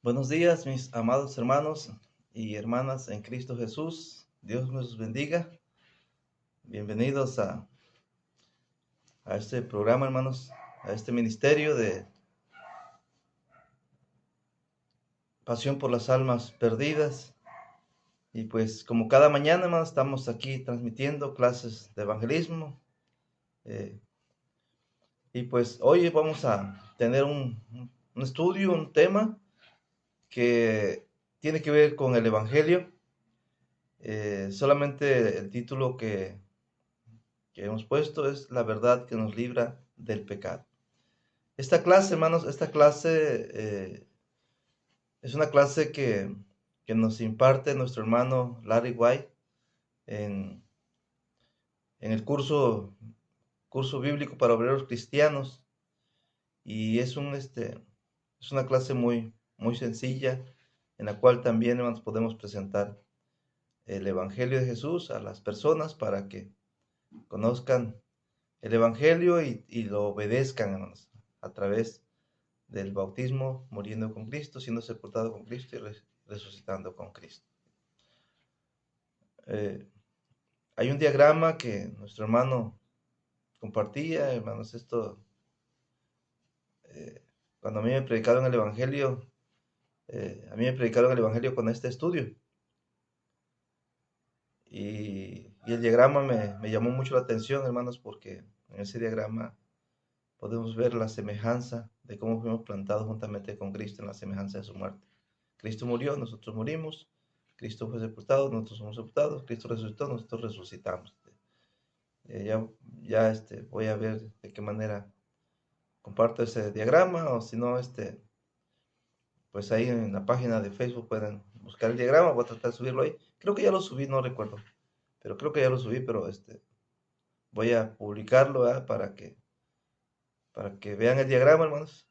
Buenos días, mis amados hermanos y hermanas en Cristo Jesús. Dios nos bendiga. Bienvenidos a este programa, hermanos, a este ministerio de pasión por las almas perdidas. Y pues como cada mañana, hermanos, estamos aquí transmitiendo clases de evangelismo. Eh, y pues hoy vamos a tener un estudio, un tema que tiene que ver con el Evangelio. Solamente el título que hemos puesto es la verdad que nos libra del pecado. Esta clase, hermanos, esta clase es una clase que nos imparte nuestro hermano Larry White en, en el curso bíblico para obreros cristianos. Y es una clase muy sencilla en la cual también, hermanos, podemos presentar el Evangelio de Jesús a las personas para que conozcan el Evangelio y lo obedezcan, hermanos, a través del bautismo, muriendo con Cristo, siendo sepultado con Cristo y resucitando con Cristo. Eh, Hay un diagrama que nuestro hermano compartía, hermanos, eh, cuando a mí me predicaron el Evangelio, a mí me predicaron el Evangelio con este estudio. Y el diagrama me llamó mucho la atención, hermanos, porque en ese diagrama podemos ver la semejanza de cómo fuimos plantados juntamente con Cristo en la semejanza de su muerte. Cristo murió, nosotros morimos. Cristo fue sepultado, nosotros somos sepultados. Cristo resucitó, nosotros resucitamos. Voy a ver de qué manera comparto ese diagrama, o si no, pues ahí en la página de Facebook pueden buscar el diagrama. Voy a tratar de subirlo ahí. Creo que ya lo subí, no recuerdo, pero creo que ya lo subí, pero voy a publicarlo, ¿verdad? Para que vean el diagrama, hermanos.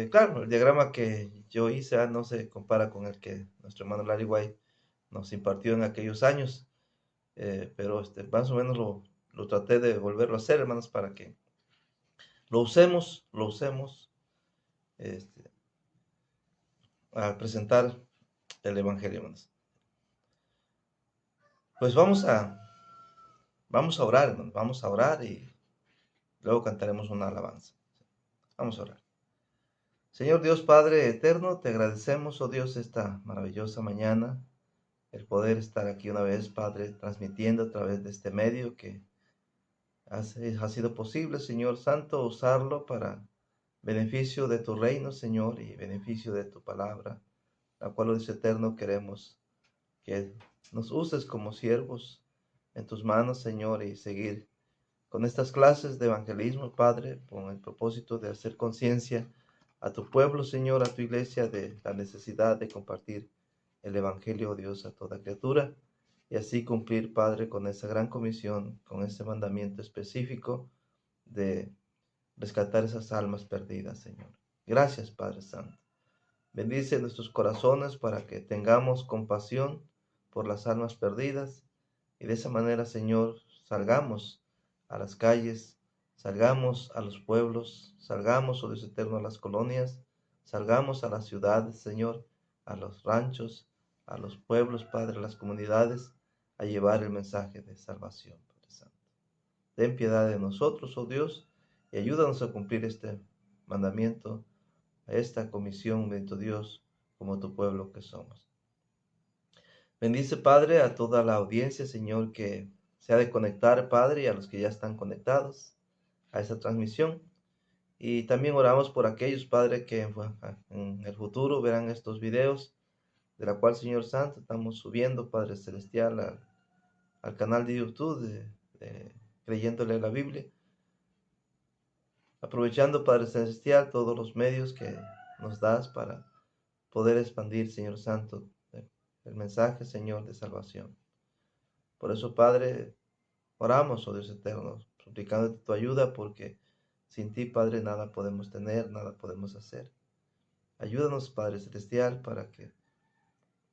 Claro, el diagrama que yo hice no se compara con el que nuestro hermano Larry White nos impartió en aquellos años, pero más o menos lo traté de volverlo a hacer, hermanos, para que lo usemos este, al presentar el Evangelio, hermanos. Pues vamos a orar, hermanos, vamos a orar y luego cantaremos una alabanza. Vamos a orar. Señor Dios Padre eterno, te agradecemos, oh Dios, esta maravillosa mañana, el poder estar aquí una vez, Padre, transmitiendo a través de este medio que ha sido posible, Señor Santo, usarlo para beneficio de tu reino, Señor, y beneficio de tu palabra, la cual, oh Dios eterno, queremos que nos uses como siervos en tus manos, Señor, y seguir con estas clases de evangelismo, Padre, con el propósito de hacer conciencia a tu pueblo, Señor, a tu iglesia, de la necesidad de compartir el Evangelio, oh Dios, a toda criatura, y así cumplir, Padre, con esa gran comisión, con ese mandamiento específico de rescatar esas almas perdidas, Señor. Gracias, Padre Santo. Bendice nuestros corazones para que tengamos compasión por las almas perdidas y de esa manera, Señor, salgamos a las calles, salgamos a los pueblos, salgamos, oh Dios eterno, a las colonias, salgamos a las ciudades, Señor, a los ranchos, a los pueblos, Padre, a las comunidades, a llevar el mensaje de salvación, Padre Santo. Ten piedad de nosotros, oh Dios, y ayúdanos a cumplir este mandamiento, a esta comisión, bendito Dios, como tu pueblo que somos. Bendice, Padre, a toda la audiencia, Señor, que se ha de conectar, Padre, y a los que ya están conectados a esta transmisión. Y también oramos por aquellos, Padre, que en el futuro verán estos videos, de la cual, Señor Santo, estamos subiendo, Padre Celestial, al canal de YouTube de Creyéndole la Biblia. Aprovechando, Padre Celestial, todos los medios que nos das para poder expandir, Señor Santo, el mensaje, Señor, de salvación. Por eso, Padre, oramos, oh Dios eterno, suplicándote tu ayuda, porque sin ti, Padre, nada podemos tener, nada podemos hacer. Ayúdanos, Padre Celestial, para que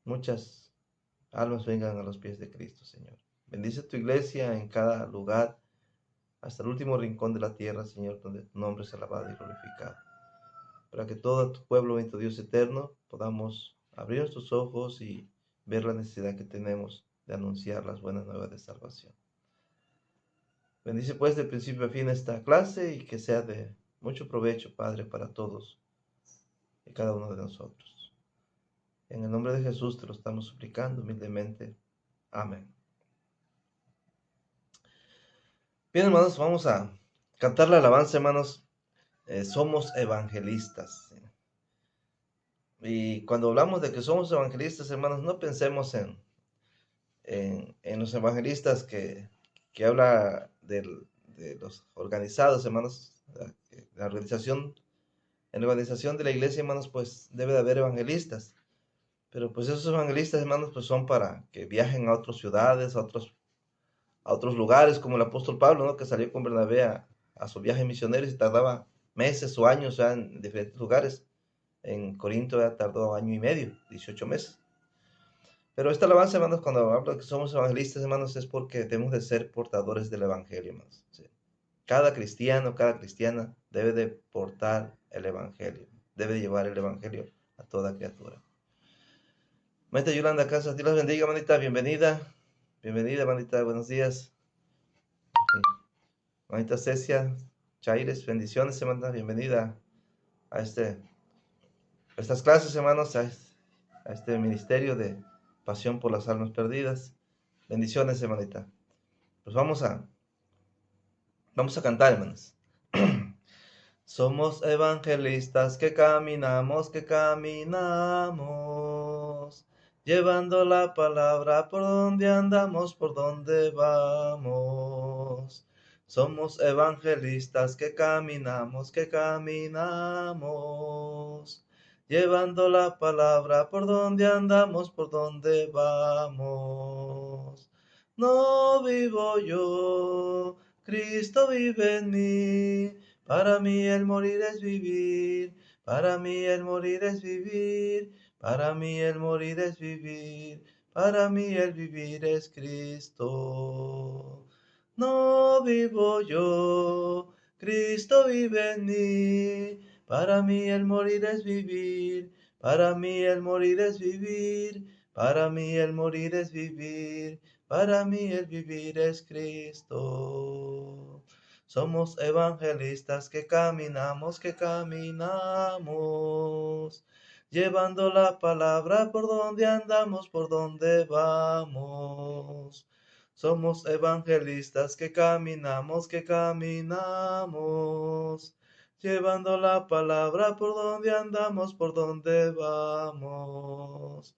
muchas almas vengan a los pies de Cristo, Señor. Bendice tu iglesia en cada lugar, hasta el último rincón de la tierra, Señor, donde tu nombre es alabado y glorificado. para que todo tu pueblo, bendito Dios eterno, podamos abrir nuestros ojos y ver la necesidad que tenemos de anunciar las buenas nuevas de salvación. Bendice pues de principio a fin esta clase y que sea de mucho provecho, Padre, para todos y cada uno de nosotros. En el nombre de Jesús te lo estamos suplicando humildemente. Amén. Bien, hermanos, vamos a cantar la alabanza, hermanos. Somos evangelistas. Y cuando hablamos de que somos evangelistas, hermanos, no pensemos en los evangelistas que habla de los organizados, hermanos. La organización, en la organización de la iglesia, hermanos, pues debe de haber evangelistas. Pero pues esos evangelistas, hermanos, pues son para que viajen a otras ciudades, a otros lugares, como el apóstol Pablo, ¿no? Que salió con Bernabé a su viaje misionero y tardaba meses o años ya en diferentes lugares. En Corinto ya tardó año y medio, 18 meses. Pero esta alabanza, hermanos, cuando hablo de que somos evangelistas, hermanos, es porque debemos de ser portadores del evangelio, hermanos. ¿Sí? Cada cristiano, cada cristiana debe de portar el evangelio, debe de llevar el evangelio a toda criatura. Manita Yolanda Casas, Dios las bendiga, manita, bienvenida. Bienvenida, manita, buenos días. Manita Cecia Chaires, bendiciones, hermana, bienvenida a estas clases, hermanos, a este ministerio de pasión por las almas perdidas. Bendiciones, hermanita. Pues vamos a cantar, hermanos. Somos evangelistas que caminamos, llevando la palabra por donde andamos, por donde vamos. Somos evangelistas que caminamos, llevando la palabra por donde andamos, por donde vamos. No vivo yo, Cristo vive en mí. Para mí el morir es vivir, para mí el morir es vivir, para mí el morir es vivir, para mí el vivir es Cristo. No vivo yo, Cristo vive en mí. Para mí el morir es vivir, para mí el morir es vivir, para mí el morir es vivir, para mí el vivir es Cristo. Somos evangelistas que caminamos, llevando la palabra por donde andamos, por donde vamos. Somos evangelistas que caminamos, llevando la palabra por donde andamos, por donde vamos.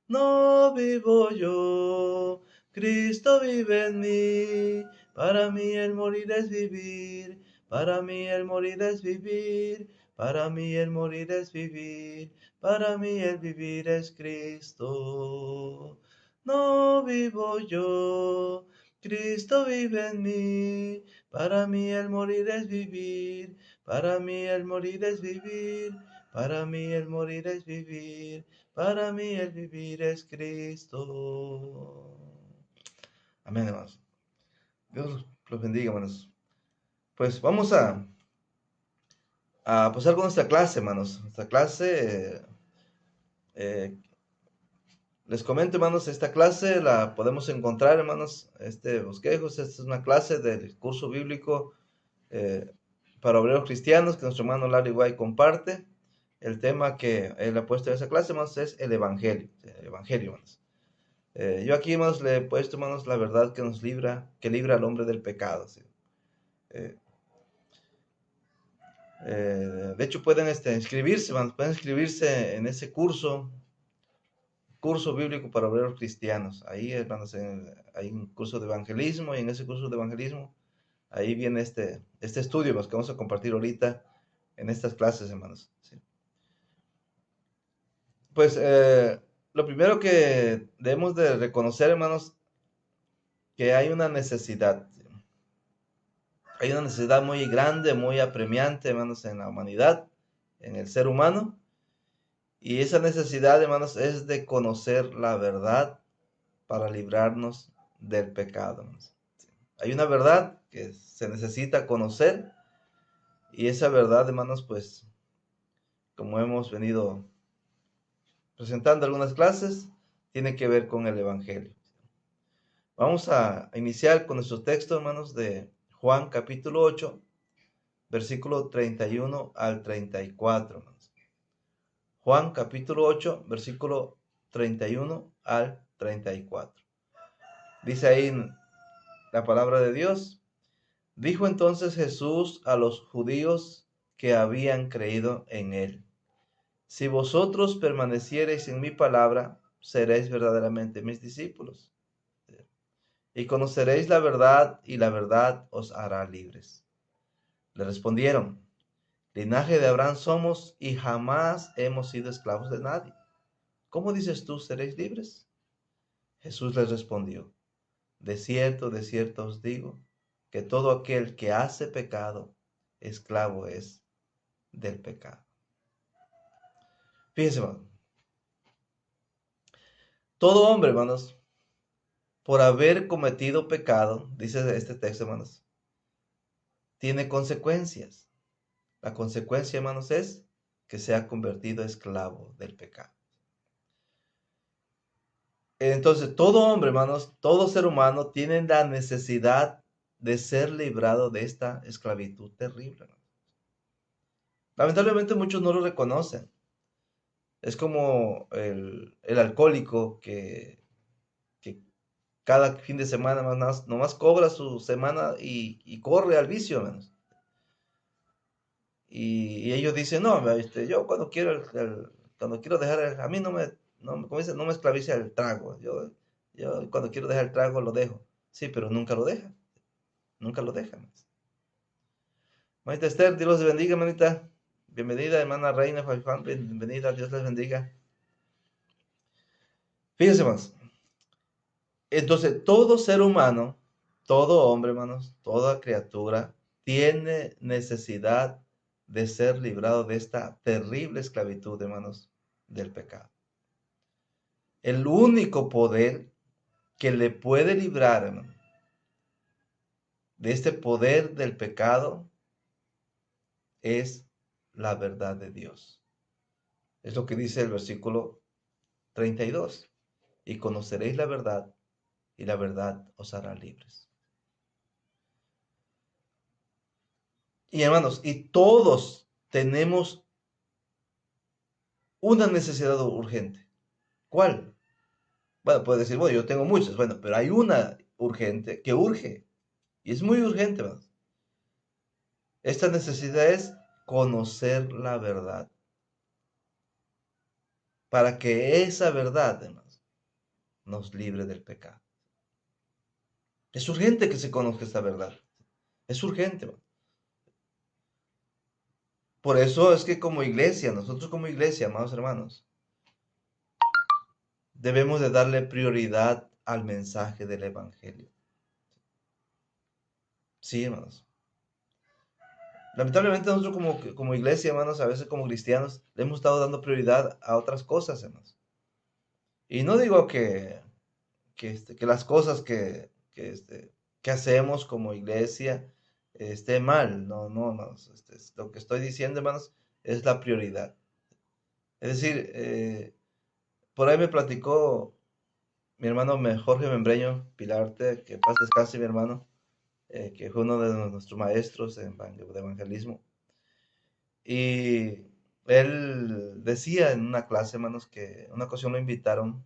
No vivo yo, Cristo vive en mí. Para mí el morir es vivir, para mí el morir es vivir, para mí el morir es vivir, para mí el vivir es Cristo. No vivo yo, Cristo vive en mí. Para mí el morir es vivir, para mí el morir es vivir, para mí el morir es vivir, para mí el vivir es Cristo. Amén, hermanos. Dios los bendiga, hermanos. Pues vamos a pasar con nuestra clase, hermanos. Nuestra clase, les comento, hermanos, esta clase la podemos encontrar, hermanos, bosquejos. Esta es una clase del curso bíblico para obreros cristianos que nuestro hermano Larry White comparte. El tema que él ha puesto en esa clase, hermanos, es el Evangelio. El Evangelio, hermanos. Yo aquí, hermanos, le he puesto, hermanos, la verdad que libra al hombre del pecado. ¿Sí? De hecho, pueden inscribirse, hermanos, pueden inscribirse en ese curso bíblico para obreros cristianos. Ahí, hermanos, hay un curso de evangelismo y en ese curso de evangelismo, ahí viene este estudio, hermanos, que vamos a compartir ahorita en estas clases, hermanos. ¿Sí? Pues, lo primero que debemos de reconocer, hermanos, que hay una necesidad. ¿Sí? Hay una necesidad muy grande, muy apremiante, hermanos, en la humanidad, en el ser humano. Y esa necesidad, hermanos, es de conocer la verdad para librarnos del pecado, hermanos. Hay una verdad que se necesita conocer y esa verdad, hermanos, pues como hemos venido presentando algunas clases, tiene que ver con el Evangelio. Vamos a iniciar con nuestro texto, hermanos, de Juan capítulo 8, versículo 31 al 34. Hermanos. Juan capítulo 8, versículo 31 al 34. Dice ahí la palabra de Dios. Dijo entonces Jesús a los judíos que habían creído en él: si vosotros permaneciereis en mi palabra, seréis verdaderamente mis discípulos, y conoceréis la verdad, y la verdad os hará libres. Le respondieron: linaje de Abraham somos, y jamás hemos sido esclavos de nadie. ¿Cómo dices tú, seréis libres? Jesús les respondió: de cierto os digo, que todo aquel que hace pecado, esclavo es del pecado. Fíjense, hermano. Todo hombre, hermanos, por haber cometido pecado, dice este texto, hermanos, tiene consecuencias. La consecuencia, hermanos, es que se ha convertido esclavo del pecado. Entonces, todo hombre, hermanos, todo ser humano tiene la necesidad de ser librado de esta esclavitud terrible, hermanos. Lamentablemente muchos no lo reconocen. Es como el alcohólico que cada fin de semana nomás cobra su semana y corre al vicio, hermanos. Y ellos dicen: no, yo cuando quiero cuando quiero dejar, a mí como dicen, no me esclaviza el trago. Yo cuando quiero dejar el trago lo dejo. Sí, pero nunca lo deja. Nunca lo deja. Manita Esther, Dios les bendiga, manita. Bienvenida, hermana Reina Faifán, bienvenida, Dios les bendiga. Fíjense más. Entonces, todo ser humano, todo hombre, hermanos, toda criatura, tiene necesidad de ser librado de esta terrible esclavitud, hermanos, del pecado. El único poder que le puede librar, hermano, de este poder del pecado es la verdad de Dios. Es lo que dice el versículo 32. Y conoceréis la verdad, y la verdad os hará libres. Y hermanos, y todos tenemos una necesidad urgente. ¿Cuál? Bueno, puede decir, bueno, yo tengo muchas, bueno, pero hay una urgente que urge, y es muy urgente, hermanos. Esta necesidad es conocer la verdad, para que esa verdad, hermanos, nos libre del pecado. Es urgente que se conozca esta verdad. Es urgente, hermanos. Por eso es que como iglesia, nosotros como iglesia, amados hermanos, debemos de darle prioridad al mensaje del Evangelio. Sí, hermanos. Lamentablemente nosotros como iglesia, hermanos, a veces como cristianos, le hemos estado dando prioridad a otras cosas, hermanos. Y no digo que las cosas que hacemos como iglesia esté mal. No, no, hermanos. Lo que estoy diciendo, hermanos, es la prioridad. Es decir, por ahí me platicó mi hermano Jorge Membreño Pilarte, que paz descanse mi hermano, que fue uno de nuestros maestros de evangelismo. Y él decía en una clase, hermanos, que una ocasión lo invitaron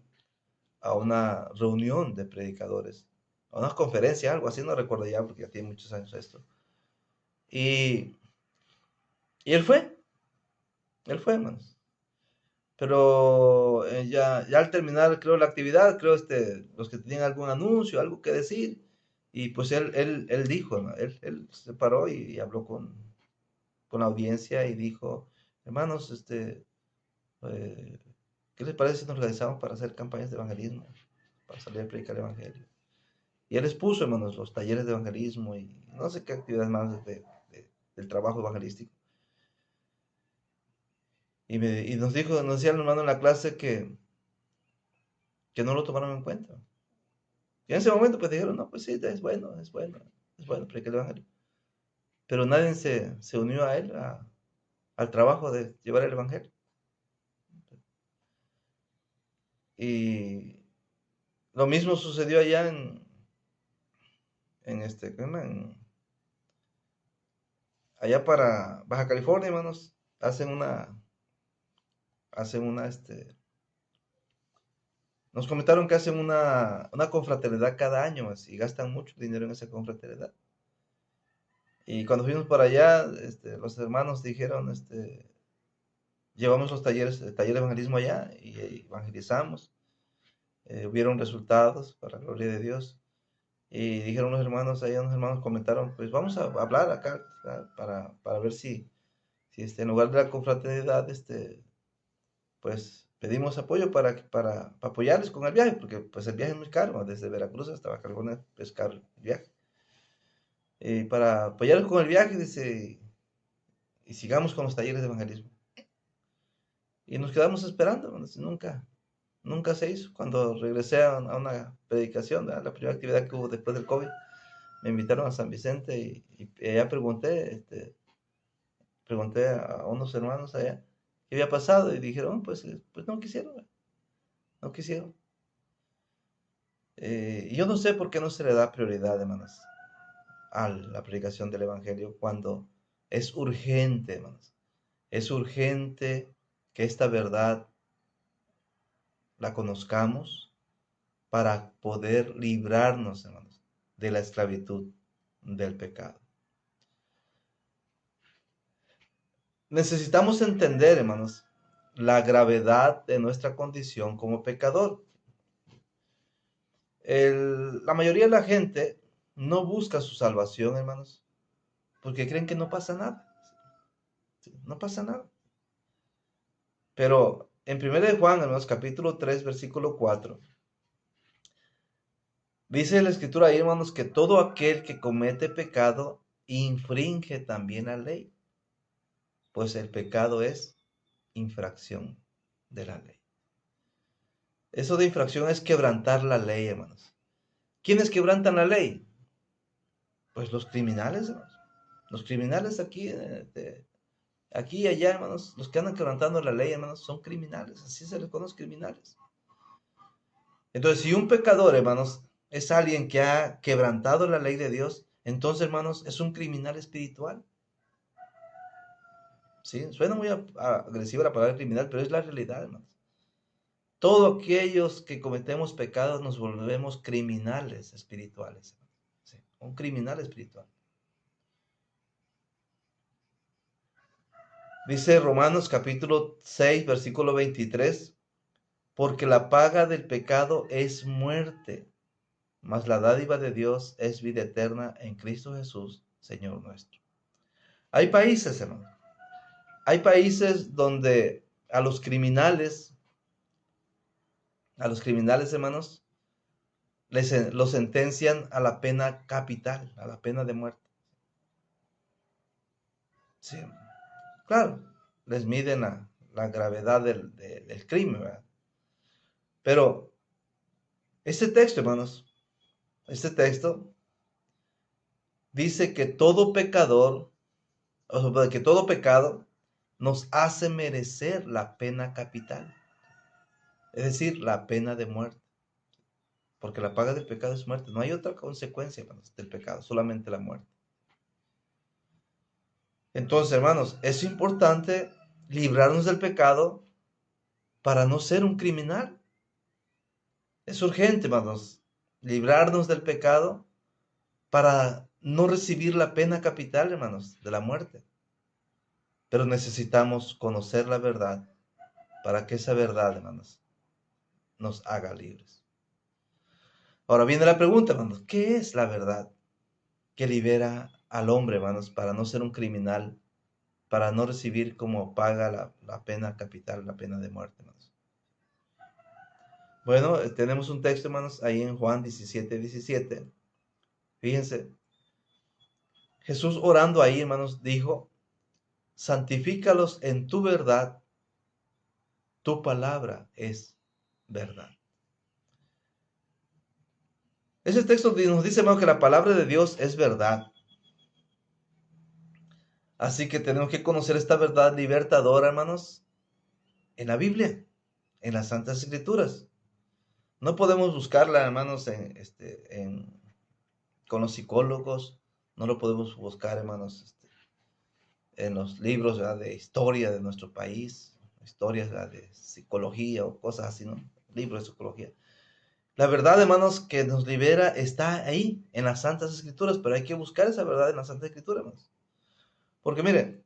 a una reunión de predicadores, a una conferencia, algo así, no recuerdo ya, porque ya tiene muchos años esto. Y, y él fue, hermanos. Pero ya al terminar, creo, la actividad, creo, los que tenían algún anuncio, algo que decir, y pues él dijo, hermano, él se paró y habló con la audiencia y dijo: hermanos, eh, ¿qué les parece si nos organizamos para hacer campañas de evangelismo? Para salir a predicar el evangelio. Y él expuso, hermanos, los talleres de evangelismo y no sé qué actividades más del trabajo evangelístico. Y nos decía el hermano en la clase que no lo tomaron en cuenta. Y en ese momento pues dijeron: no, pues sí, es bueno predicar el evangelio. Pero nadie se unió a él al trabajo de llevar el evangelio. Y lo mismo sucedió allá allá para Baja California, hermanos. Hacen una, nos comentaron que hacen una confraternidad cada año, y gastan mucho dinero en esa confraternidad. Y cuando fuimos para allá, los hermanos dijeron, llevamos los taller de evangelismo allá y evangelizamos. Hubieron resultados para la gloria de Dios. Y dijeron los hermanos, allá unos hermanos comentaron, pues vamos a hablar acá, ¿verdad? Para ver si en lugar de la confraternidad, pues pedimos apoyo para apoyarles con el viaje, porque pues el viaje es muy caro, ¿no? Desde Veracruz hasta Baja California es caro el viaje. Y para apoyarles con el viaje, dice, y sigamos con los talleres de evangelismo. Y nos quedamos esperando, ¿no? Nunca se hizo. Cuando regresé a una predicación, ¿verdad? La primera actividad que hubo después del COVID, me invitaron a San Vicente y allá pregunté a unos hermanos allá qué había pasado y dijeron, pues no quisieron, no quisieron. Y yo no sé por qué no se le da prioridad, hermanos, a la predicación del evangelio cuando es urgente, hermanos. Es urgente que esta verdad la conozcamos para poder librarnos, hermanos, de la esclavitud del pecado. Necesitamos entender, hermanos, la gravedad de nuestra condición como pecador. La mayoría de la gente no busca su salvación, hermanos, porque creen que no pasa nada. No pasa nada. Pero en 1 de Juan, hermanos, capítulo 3, versículo 4, dice la escritura ahí, hermanos, que todo aquel que comete pecado infringe también la ley, pues el pecado es infracción de la ley. Eso de infracción es quebrantar la ley, hermanos. ¿Quiénes quebrantan la ley? Pues los criminales, hermanos. Los criminales aquí y allá, hermanos, los que andan quebrantando la ley, hermanos, son criminales. Así se les conoce, criminales. Entonces, si un pecador, hermanos, es alguien que ha quebrantado la ley de Dios, entonces, hermanos, es un criminal espiritual. ¿Sí? Suena muy agresiva la palabra criminal, pero es la realidad, hermanos. Todos aquellos que cometemos pecados nos volvemos criminales espirituales. ¿Sí? Un criminal espiritual. Dice Romanos capítulo 6, versículo 23, porque la paga del pecado es muerte, mas la dádiva de Dios es vida eterna en Cristo Jesús, Señor nuestro. Hay países, hermano. Hay países donde a los criminales, hermanos, los sentencian a la pena capital, a la pena de muerte. Sí, claro, les miden la gravedad del crimen, ¿verdad? Pero este texto, hermanos, este texto dice que todo pecador, o sea, que todo pecado nos hace merecer la pena capital, es decir, la pena de muerte. Porque la paga del pecado es muerte. No hay otra consecuencia, hermanos, del pecado, solamente la muerte. Entonces, hermanos, es importante librarnos del pecado para no ser un criminal. Es urgente, hermanos, librarnos del pecado para no recibir la pena capital, hermanos, de la muerte. Pero necesitamos conocer la verdad para que esa verdad, hermanos, nos haga libres. Ahora viene la pregunta, hermanos, ¿qué es la verdad que libera al hombre, hermanos, para no ser un criminal, para no recibir como paga la pena capital, la pena de muerte, hermanos? Bueno, tenemos un texto, hermanos, ahí en Juan 17:17. Fíjense, Jesús orando ahí, hermanos, dijo, santifícalos en tu verdad, tu palabra es verdad. Ese texto nos dice, hermano, que la palabra de Dios es verdad. Así que tenemos que conocer esta verdad libertadora, hermanos, en la Biblia, en las Santas Escrituras. No podemos buscarla, hermanos, con los psicólogos. No lo podemos buscar, hermanos, en los libros, ¿verdad?, de historia de nuestro país, historias, ¿verdad?, de psicología o cosas así, ¿no? Libros de psicología. La verdad, hermanos, que nos libera está ahí, en las Santas Escrituras, pero hay que buscar esa verdad en las Santas Escrituras, hermanos. Porque miren,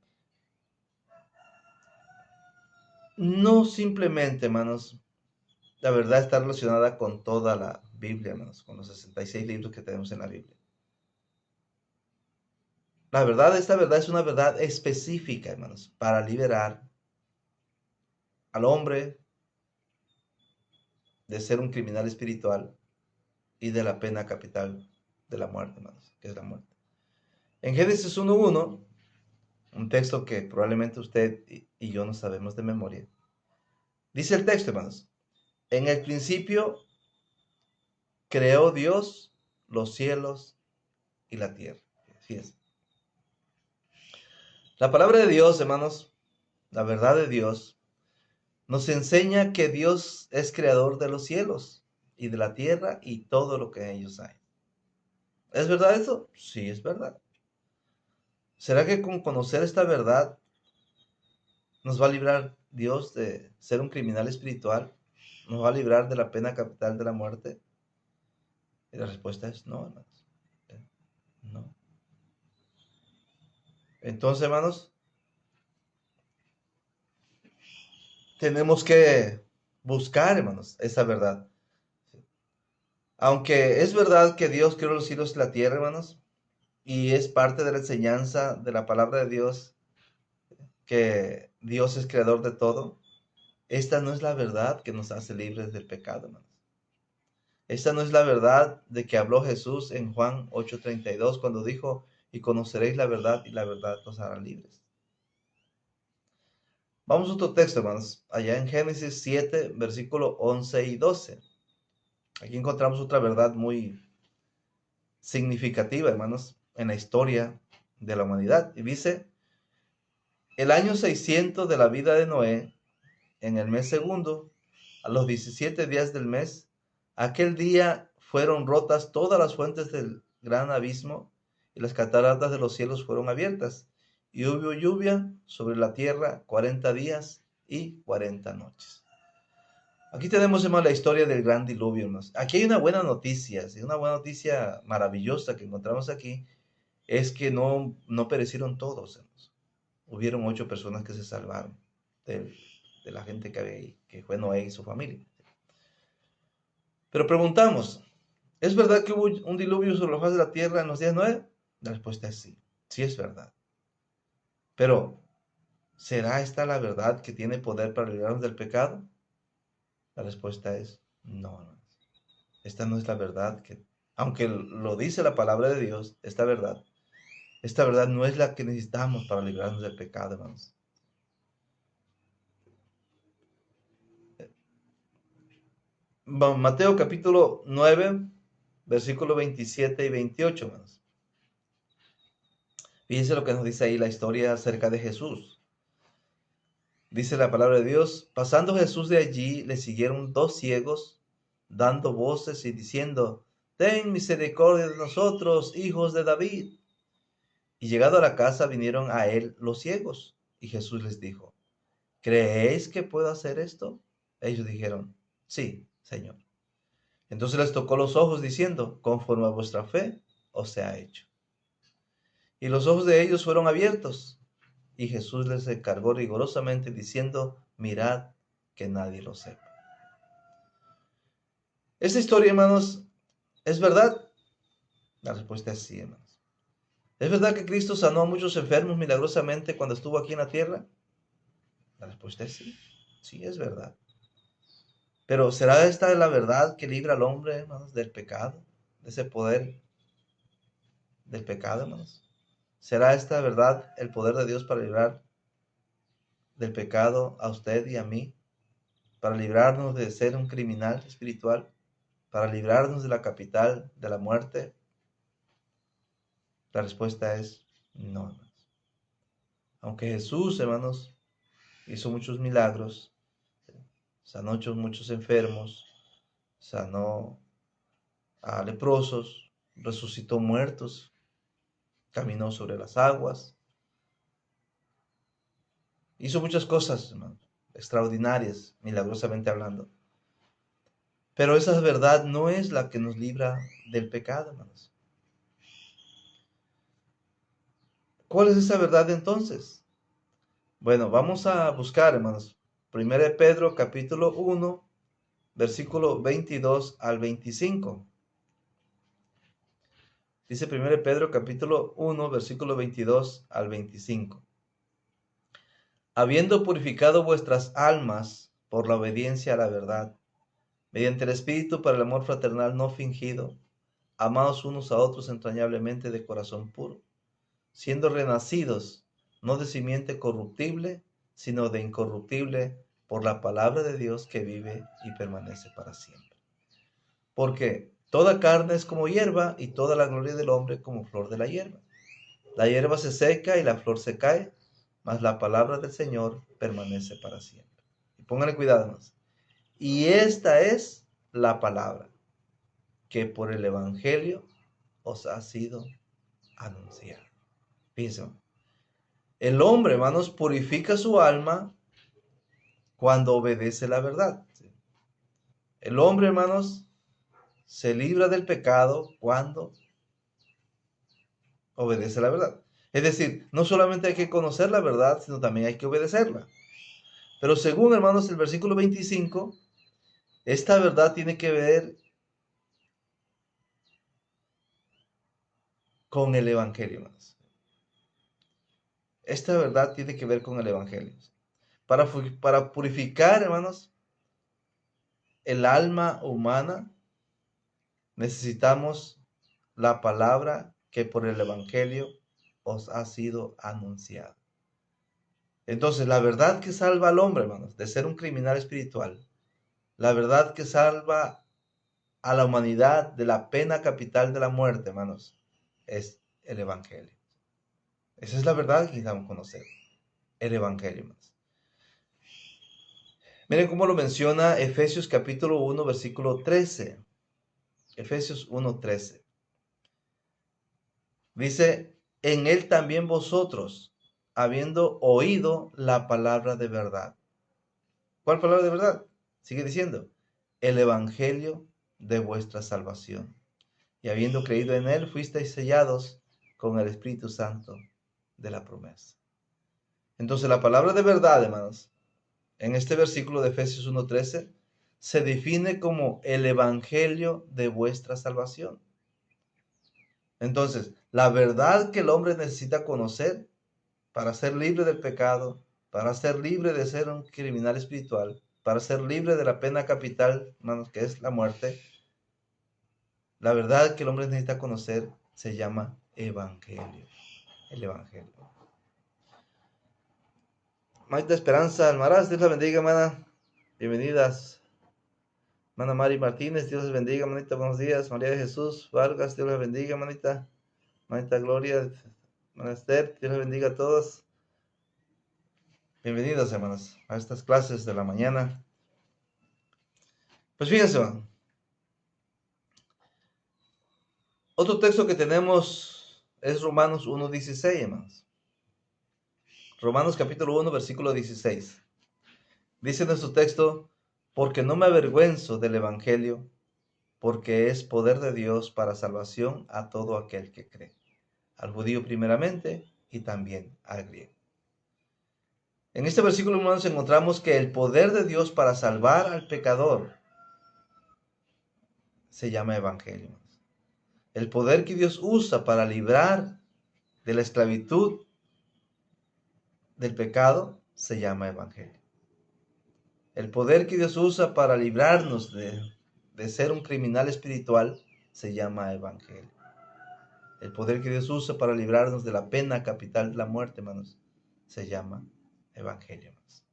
no simplemente, hermanos, la verdad está relacionada con toda la Biblia, hermanos, con los 66 libros que tenemos en la Biblia. La verdad, esta verdad es una verdad específica, hermanos, para liberar al hombre de ser un criminal espiritual y de la pena capital de la muerte, hermanos, que es la muerte. En Génesis 1:1, un texto que probablemente usted y yo no sabemos de memoria, dice el texto, hermanos: en el principio creó Dios los cielos y la tierra. Así es. La palabra de Dios, hermanos, la verdad de Dios, nos enseña que Dios es creador de los cielos y de la tierra y todo lo que en ellos hay. ¿Es verdad eso? Sí, es verdad. ¿Será que con conocer esta verdad nos va a librar Dios de ser un criminal espiritual? ¿Nos va a librar de la pena capital de la muerte? Y la respuesta es no, hermanos. No. Entonces, hermanos, tenemos que buscar, hermanos, esa verdad. Aunque es verdad que Dios creó los cielos y la tierra, hermanos, y es parte de la enseñanza de la palabra de Dios que Dios es creador de todo, esta no es la verdad que nos hace libres del pecado, hermanos. Esta no es la verdad de que habló Jesús en Juan 8:32 cuando dijo: y conoceréis la verdad y la verdad os hará libres. Vamos a otro texto, hermanos, allá en Génesis 7, versículo 11 y 12. Aquí encontramos otra verdad muy significativa, hermanos, en la historia de la humanidad. Y dice: el año 600 de la vida de Noé, en el mes segundo, a los 17 días del mes, aquel día fueron rotas todas las fuentes del gran abismo, y las cataratas de los cielos fueron abiertas, y hubo lluvia sobre la tierra 40 días y 40 noches. Aquí tenemos, hermanos, la historia del gran diluvio, hermanos. Aquí hay una buena noticia, ¿sí? Una buena noticia maravillosa que encontramos aquí, es que no perecieron todos, hermanos. Hubieron 8 personas que se salvaron de la gente que había ahí, que fue Noé y su familia. Pero preguntamos, ¿es verdad que hubo un diluvio sobre la faz de la tierra en los días de Noé? La respuesta es sí, sí es verdad. Pero, ¿será esta la verdad que tiene poder para librarnos del pecado? La respuesta es no, hermanos. Esta no es la verdad que, aunque lo dice la palabra de Dios, esta verdad no es la que necesitamos para librarnos del pecado, hermanos. Mateo capítulo 9, versículo 27 y 28, hermanos. Fíjense lo que nos dice ahí la historia acerca de Jesús. Dice la palabra de Dios: pasando Jesús de allí, le siguieron 2 ciegos, dando voces y diciendo: ten misericordia de nosotros, hijos de David. Y llegado a la casa vinieron a él los ciegos, y Jesús les dijo: ¿creéis que puedo hacer esto? Ellos dijeron: sí, Señor. Entonces les tocó los ojos, diciendo: conforme a vuestra fe os sea hecho. Y los ojos de ellos fueron abiertos, y Jesús les encargó rigurosamente, diciendo: mirad que nadie lo sepa. Esta historia, hermanos, ¿es verdad? La respuesta es sí, hermanos. ¿Es verdad que Cristo sanó a muchos enfermos milagrosamente cuando estuvo aquí en la tierra? La respuesta es sí. Sí, es verdad. Pero ¿será esta la verdad que libra al hombre, hermanos, del pecado? De ese poder del pecado, hermanos. ¿Será esta verdad el poder de Dios para librar del pecado a usted y a mí? Para librarnos de ser un criminal espiritual, para librarnos de la capital de la muerte. La respuesta es no, hermanos. Aunque Jesús, hermanos, hizo muchos milagros, sanó muchos enfermos, sanó a leprosos, resucitó muertos, caminó sobre las aguas, hizo muchas cosas, hermanos, extraordinarias, milagrosamente hablando. Pero esa verdad no es la que nos libra del pecado, hermanos. ¿Cuál es esa verdad entonces? Bueno, vamos a buscar, hermanos, 1 Pedro capítulo 1, versículo 22 al 25. Dice 1 Pedro capítulo 1, versículo 22 al 25. Habiendo purificado vuestras almas por la obediencia a la verdad, mediante el Espíritu para el amor fraternal no fingido, amados unos a otros entrañablemente de corazón puro, siendo renacidos, no de simiente corruptible, sino de incorruptible, por la palabra de Dios que vive y permanece para siempre. Porque toda carne es como hierba, y toda la gloria del hombre como flor de la hierba. La hierba se seca y la flor se cae, mas la palabra del Señor permanece para siempre. Y pónganle cuidado más. Y esta es la palabra que por el Evangelio os ha sido anunciada. Fíjense, el hombre, hermanos, purifica su alma cuando obedece la verdad. El hombre, hermanos, se libra del pecado cuando obedece la verdad. Es decir, no solamente hay que conocer la verdad, sino también hay que obedecerla. Pero según, hermanos, el versículo 25, esta verdad tiene que ver con el Evangelio, hermanos. Esta verdad tiene que ver con el Evangelio. Para purificar, hermanos, el alma humana, necesitamos la palabra que por el Evangelio os ha sido anunciada. Entonces, la verdad que salva al hombre, hermanos, de ser un criminal espiritual, la verdad que salva a la humanidad de la pena capital de la muerte, hermanos, es el Evangelio. Esa es la verdad que necesitamos conocer, el Evangelio, hermanos. Miren cómo lo menciona Efesios capítulo 1, versículo 13. Efesios 1, 13. Dice, en él también vosotros, habiendo oído la palabra de verdad. ¿Cuál palabra de verdad? Sigue diciendo, el evangelio de vuestra salvación. Y habiendo creído en él, fuisteis sellados con el Espíritu Santo de la promesa. Entonces la palabra de verdad, hermanos, en este versículo de Efesios 1:13, se define como el evangelio de vuestra salvación. Entonces, la verdad que el hombre necesita conocer para ser libre del pecado, para ser libre de ser un criminal espiritual, para ser libre de la pena capital, hermanos, que es la muerte, la verdad que el hombre necesita conocer se llama evangelio. El evangelio. Maite Esperanza Almaraz, Dios la bendiga, hermana. Bienvenidas. Hermana Mari Martínez, Dios les bendiga, manita. Buenos días. María de Jesús Vargas, Dios les bendiga, manita. Manita Gloria, hermana Esther, Dios les bendiga a todos. Bienvenidos, hermanos, a estas clases de la mañana. Pues fíjense, hermano. Otro texto que tenemos es Romanos 1:16, hermanos. Romanos capítulo 1, versículo 16. Dice nuestro texto, porque no me avergüenzo del Evangelio, porque es poder de Dios para salvación a todo aquel que cree, al judío primeramente y también al griego. En este versículo, hermanos, encontramos que el poder de Dios para salvar al pecador se llama Evangelio. El poder que Dios usa para librar de la esclavitud del pecado se llama Evangelio. El poder que Dios usa para librarnos de ser un criminal espiritual se llama Evangelio. El poder que Dios usa para librarnos de la pena capital de la muerte, hermanos, se llama Evangelio, hermanos.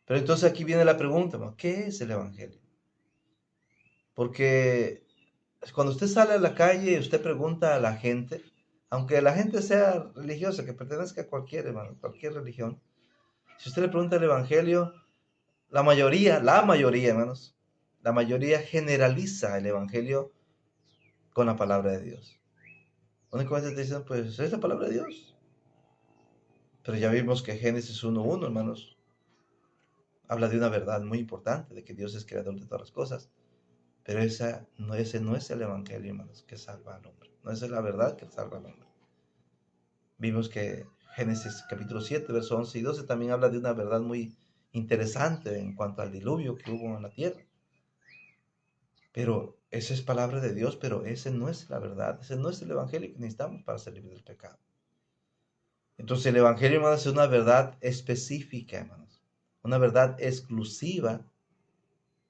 Pero entonces aquí viene la pregunta, hermanos, ¿qué es el Evangelio? Porque cuando usted sale a la calle y usted pregunta a la gente, Aunque la gente sea religiosa, que pertenezca a cualquier, hermano, cualquier religión, si usted le pregunta el Evangelio, la mayoría, hermanos, la mayoría generaliza el Evangelio con la palabra de Dios. Únicamente te dicen, pues es la palabra de Dios. Pero ya vimos que Génesis 1:1, hermanos, habla de una verdad muy importante, de que Dios es creador de todas las cosas. Pero ese no es el Evangelio, hermanos, que salva al hombre. No es la verdad que salva al hombre. Vimos que Génesis capítulo 7, versos 11 y 12 también habla de una verdad muy interesante en cuanto al diluvio que hubo en la tierra. Pero esa es palabra de Dios, pero ese no es la verdad, ese no es el Evangelio que necesitamos para ser libres del pecado. Entonces el Evangelio, hermanos, es una verdad específica, hermanos, una verdad exclusiva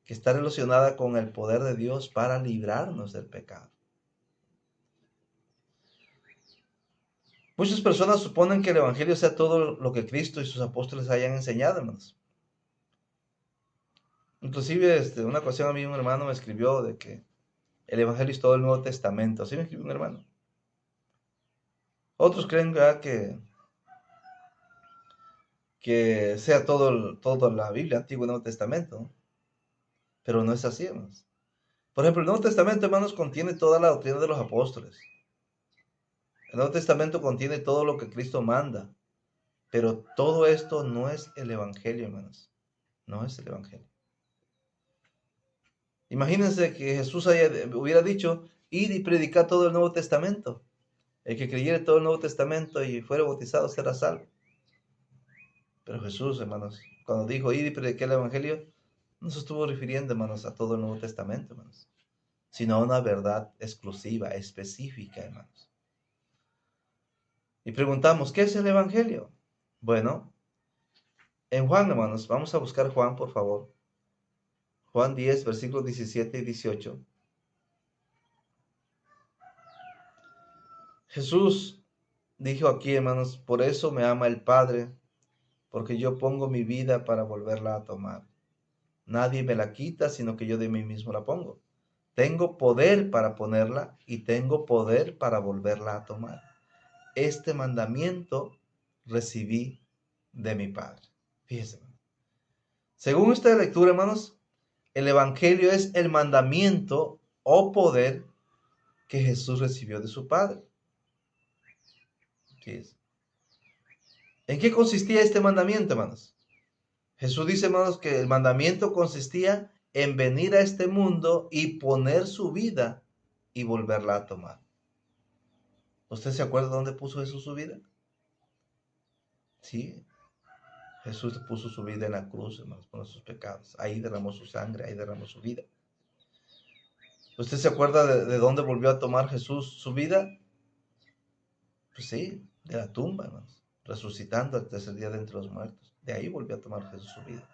que está relacionada con el poder de Dios para librarnos del pecado. Muchas personas suponen que el Evangelio sea todo lo que Cristo y sus apóstoles hayan enseñado, hermanos. Inclusive, una ocasión a mí un hermano me escribió de que el Evangelio es todo el Nuevo Testamento. Así me escribió un hermano. Otros creen que sea toda la Biblia, Antiguo y Nuevo Testamento, ¿no? Pero no es así, hermanos. Por ejemplo, el Nuevo Testamento, hermanos, contiene toda la doctrina de los apóstoles. El Nuevo Testamento contiene todo lo que Cristo manda. Pero todo esto no es el Evangelio, hermanos. No es el Evangelio. Imagínense que Jesús hubiera dicho, id y predicar todo el Nuevo Testamento. El que creyere todo el Nuevo Testamento y fuera bautizado será salvo. Pero Jesús, hermanos, cuando dijo, id y predicar el Evangelio, no se estuvo refiriendo, hermanos, a todo el Nuevo Testamento, hermanos, sino a una verdad exclusiva, específica, hermanos. Y preguntamos, ¿qué es el Evangelio? Bueno, en Juan, hermanos, vamos a buscar Juan, por favor. Juan 10, versículos 17 y 18. Jesús dijo aquí, hermanos, por eso me ama el Padre, porque yo pongo mi vida para volverla a tomar. Nadie me la quita, sino que yo de mí mismo la pongo. Tengo poder para ponerla y tengo poder para volverla a tomar. Este mandamiento recibí de mi Padre. Fíjense. Según esta lectura, hermanos, el Evangelio es el mandamiento o poder que Jesús recibió de su Padre. Fíjense. ¿En qué consistía este mandamiento, hermanos? Jesús dice, hermanos, que el mandamiento consistía en venir a este mundo y poner su vida y volverla a tomar. ¿Usted se acuerda dónde puso Jesús su vida? Sí, Jesús puso su vida en la cruz, hermanos, por nuestros pecados. Ahí derramó su sangre, ahí derramó su vida. ¿Usted se acuerda de dónde volvió a tomar Jesús su vida? Pues sí, de la tumba, hermanos, resucitando al tercer día de entre los muertos. De ahí volvió a tomar Jesús su vida.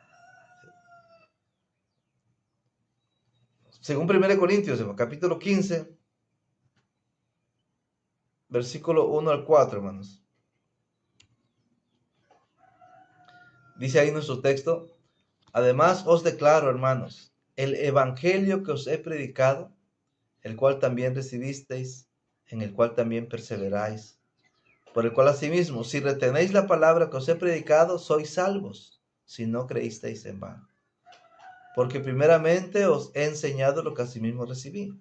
Según 1 Corintios, capítulo 15, versículo 1 al 4, hermanos. Dice ahí nuestro texto, además os declaro, hermanos, el evangelio que os he predicado, el cual también recibisteis, en el cual también perseveráis, por el cual asimismo, si retenéis la palabra que os he predicado, sois salvos, si no creísteis en vano. Porque primeramente os he enseñado lo que asimismo recibí,